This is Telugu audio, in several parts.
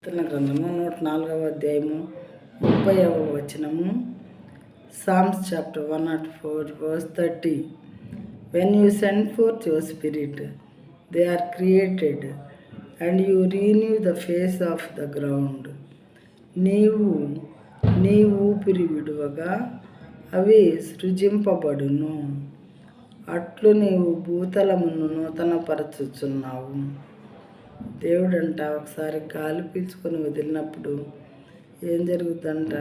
కీర్తన గ్రంథము 104వ అధ్యాయము 30వ వచనము. Psalms chapter 104 verse 30. When you send forth your spirit, they are created, and you renew the face of the ground. నీవు నీ ఊపిరి విడువగా అవి సృజింపబడును. అట్లు నీవు భూతలమును నూతనపరచుచున్నావు. దేవుడంట ఒకసారి గాలి పీల్చుకొని వదిలినప్పుడు ఏం జరుగుతుందంట,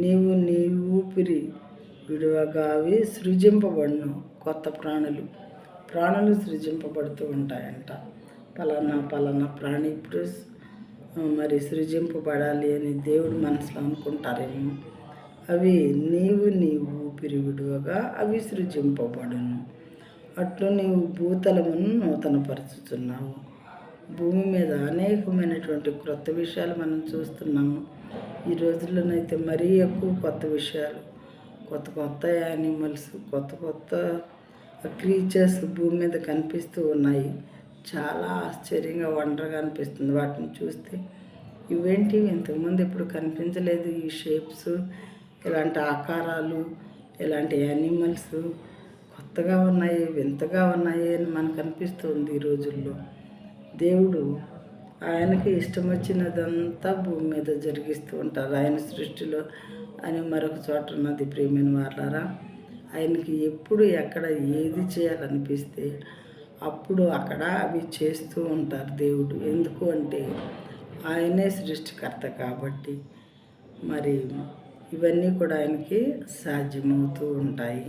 నీవు నీ ఊపిరి విడువగా అవి సృజింపబడును. కొత్త ప్రాణులు సృజింపబడుతూ ఉంటాయంట. పలానా ప్రాణి ఇప్పుడు మరి సృజింపబడాలి అని దేవుడు మనసులో అనుకుంటారేమో. అవి నీవు నీ ఊపిరి విడువగా అవి సృజింపబడును. అట్లు నీవు భూతలమును నూతనపరుచుతున్నావు. భూమి మీద అనేకమైనటువంటి క్రొత్త విషయాలు మనం చూస్తున్నాము. ఈ రోజుల్లోనైతే మరీ ఎక్కువ కొత్త విషయాలు, కొత్త యానిమల్స్, కొత్త క్రీచర్స్ భూమి మీద కనిపిస్తూ ఉన్నాయి. చాలా ఆశ్చర్యంగా వండర్గా అనిపిస్తుంది వాటిని చూస్తే. ఇవేంటి ఇంతకుముందు ఎప్పుడు కనిపించలేదు. ఈ షేప్స్, ఇలాంటి ఆకారాలు, ఇలాంటి యానిమల్స్ కొత్తగా ఉన్నాయి, వింతగా ఉన్నాయి అని మనకు అనిపిస్తుంది ఈ రోజుల్లో. దేవుడు ఆయనకి ఇష్టం వచ్చినదంతా భూమి మీద జరిగిస్తూ ఉంటారు ఆయన సృష్టిలో అని మరొక చోట ఉన్నది. ప్రియమైన వారలారా, ఆయనకి ఎప్పుడు ఎక్కడ ఏది చేయాలనిపిస్తే అప్పుడు అక్కడ అవి చేస్తూ ఉంటారు దేవుడు. ఎందుకు అంటే ఆయనే సృష్టికర్త కాబట్టి మరి ఇవన్నీ కూడా ఆయనకి సాధ్యమవుతూ ఉంటాయి.